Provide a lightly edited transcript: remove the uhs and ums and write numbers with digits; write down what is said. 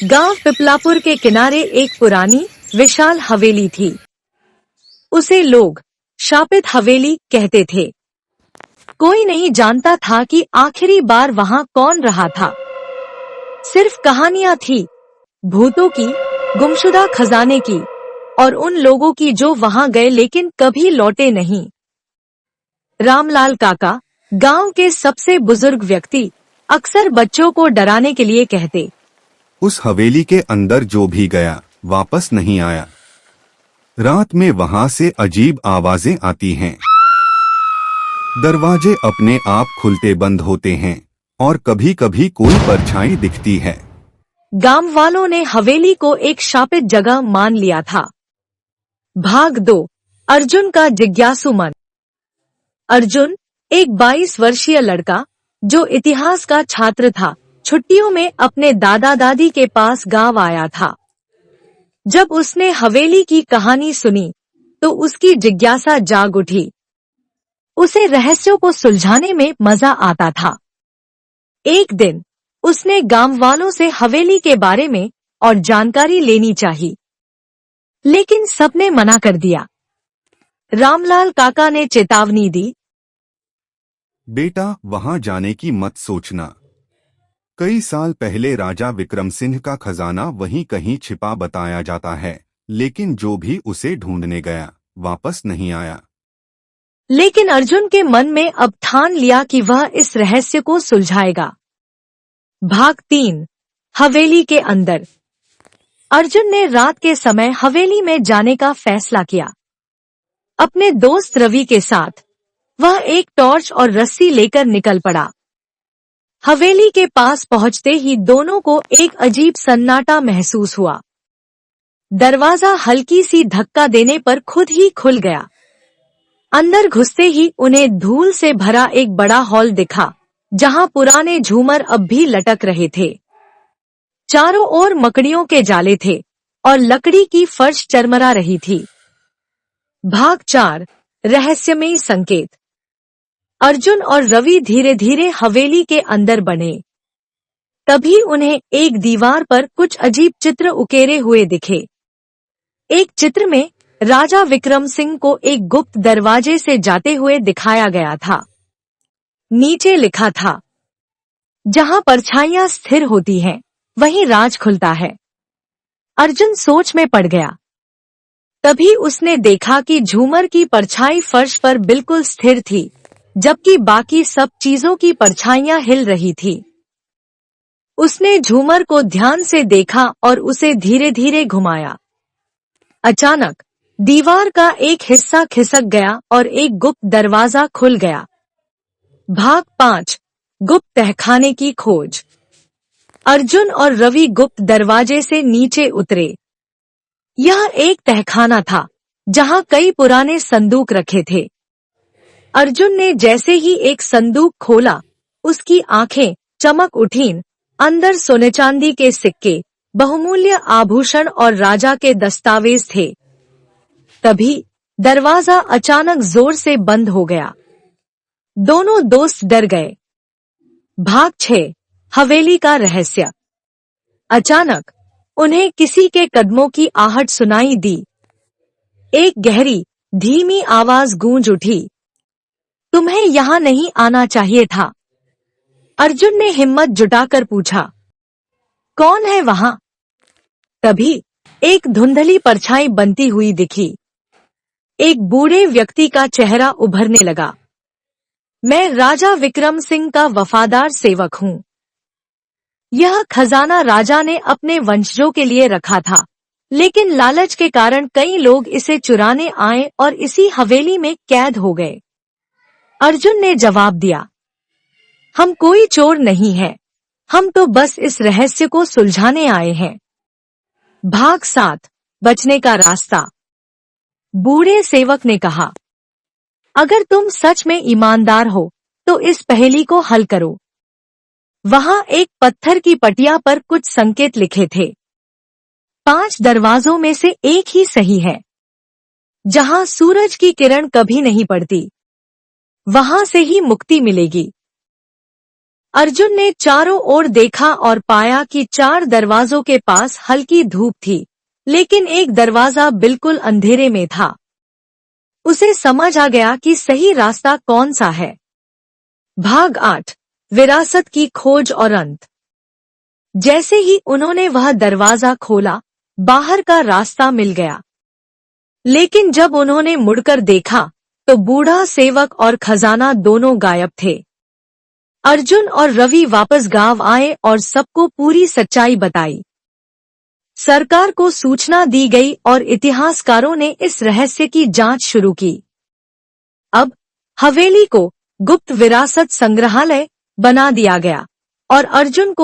गांव पिपलापुर के किनारे एक पुरानी विशाल हवेली थी। उसे लोग शापित हवेली कहते थे। कोई नहीं जानता था कि आखिरी बार वहां कौन रहा था। सिर्फ कहानियां थी, भूतों की, गुमशुदा खजाने की और उन लोगों की जो वहां गए लेकिन कभी लौटे नहीं। रामलाल काका, गांव के सबसे बुजुर्ग व्यक्ति, अक्सर बच्चों को डराने के लिए कहते, उस हवेली के अंदर जो भी गया वापस नहीं आया। रात में वहां से अजीब आवाजें आती हैं। दरवाजे अपने आप खुलते बंद होते हैं और कभी कभी कोई परछाई दिखती है। गांव वालों ने हवेली को एक शापित जगह मान लिया था। भाग 2, अर्जुन का जिज्ञासु मन। अर्जुन, एक 22 वर्षीय लड़का जो इतिहास का छात्र था, छुट्टियों में अपने दादा दादी के पास गांव आया था। जब उसने हवेली की कहानी सुनी तो उसकी जिज्ञासा जाग उठी। उसे रहस्यों को सुलझाने में मजा आता था। एक दिन उसने गांव वालों से हवेली के बारे में और जानकारी लेनी चाहिए, लेकिन सबने मना कर दिया। रामलाल काका ने चेतावनी दी, बेटा, वहां जाने की मत सोचना। कई साल पहले राजा विक्रम सिंह का खजाना वहीं कहीं छिपा बताया जाता है, लेकिन जो भी उसे ढूंढने गया वापस नहीं आया। लेकिन अर्जुन के मन में अब ठान लिया कि वह इस रहस्य को सुलझाएगा। भाग 3, हवेली के अंदर। अर्जुन ने रात के समय हवेली में जाने का फैसला किया। अपने दोस्त रवि के साथ वह एक टॉर्च और रस्सी लेकर निकल पड़ा। हवेली के पास पहुंचते ही दोनों को एक अजीब सन्नाटा महसूस हुआ। दरवाजा हल्की सी धक्का देने पर खुद ही खुल गया। अंदर घुसते ही उन्हें धूल से भरा एक बड़ा हॉल दिखा, जहां पुराने झूमर अब भी लटक रहे थे। चारों ओर मकड़ियों के जाले थे और लकड़ी की फर्श चरमरा रही थी। भाग 4, रहस्यमयी संकेत। अर्जुन और रवि धीरे धीरे हवेली के अंदर बने। तभी उन्हें एक दीवार पर कुछ अजीब चित्र उकेरे हुए दिखे। एक चित्र में राजा विक्रम सिंह को एक गुप्त दरवाजे से जाते हुए दिखाया गया था। नीचे लिखा था, जहां परछाइयां स्थिर होती हैं, वहीं राज खुलता है। अर्जुन सोच में पड़ गया। तभी उसने देखा कि झूमर की परछाई फर्श पर बिल्कुल स्थिर थी, जबकि बाकी सब चीजों की परछाइयां हिल रही थी। उसने झूमर को ध्यान से देखा और उसे धीरे धीरे घुमाया। अचानक दीवार का एक हिस्सा खिसक गया और एक गुप्त दरवाजा खुल गया। भाग 5, गुप्त तहखाने की खोज। अर्जुन और रवि गुप्त दरवाजे से नीचे उतरे। यह एक तहखाना था, जहां कई पुराने संदूक रखे थे। अर्जुन ने जैसे ही एक संदूक खोला, उसकी आंखें चमक उठीं। अंदर सोने चांदी के सिक्के, बहुमूल्य आभूषण और राजा के दस्तावेज थे। तभी दरवाजा अचानक जोर से बंद हो गया। दोनों दोस्त डर गए। भाग 6, हवेली का रहस्य। अचानक उन्हें किसी के कदमों की आहट सुनाई दी। एक गहरी, धीमी आवाज गूंज उठी, तुम्हें यहाँ नहीं आना चाहिए था। अर्जुन ने हिम्मत जुटाकर पूछा, कौन है वहाँ? तभी एक धुंधली परछाई बनती हुई दिखी। एक बूढ़े व्यक्ति का चेहरा उभरने लगा। मैं राजा विक्रम सिंह का वफादार सेवक हूँ। यह खजाना राजा ने अपने वंशजों के लिए रखा था, लेकिन लालच के कारण कई लोग इसे चुराने आए और इसी हवेली में कैद हो गए। अर्जुन ने जवाब दिया, हम कोई चोर नहीं हैं, हम तो बस इस रहस्य को सुलझाने आए हैं। भाग 7, बचने का रास्ता। बूढ़े सेवक ने कहा, अगर तुम सच में ईमानदार हो तो इस पहेली को हल करो। वहां एक पत्थर की पटिया पर कुछ संकेत लिखे थे। 5 दरवाजों में से एक ही सही है। जहां सूरज की किरण कभी नहीं पड़ती, वहां से ही मुक्ति मिलेगी। अर्जुन ने चारों ओर देखा और पाया कि 4 दरवाजों के पास हल्की धूप थी, लेकिन एक दरवाजा बिल्कुल अंधेरे में था। उसे समझ आ गया कि सही रास्ता कौन सा है। भाग 8 विरासत की खोज और अंत। जैसे ही उन्होंने वह दरवाजा खोला, बाहर का रास्ता मिल गया। लेकिन जब उन्होंने मुड़कर देखा तो बूढ़ा सेवक और खजाना दोनों गायब थे। अर्जुन और रवि वापस गांव आए और सबको पूरी सच्चाई बताई। सरकार को सूचना दी गई और इतिहासकारों ने इस रहस्य की जांच शुरू की। अब हवेली को गुप्त विरासत संग्रहालय बना दिया गया और अर्जुन को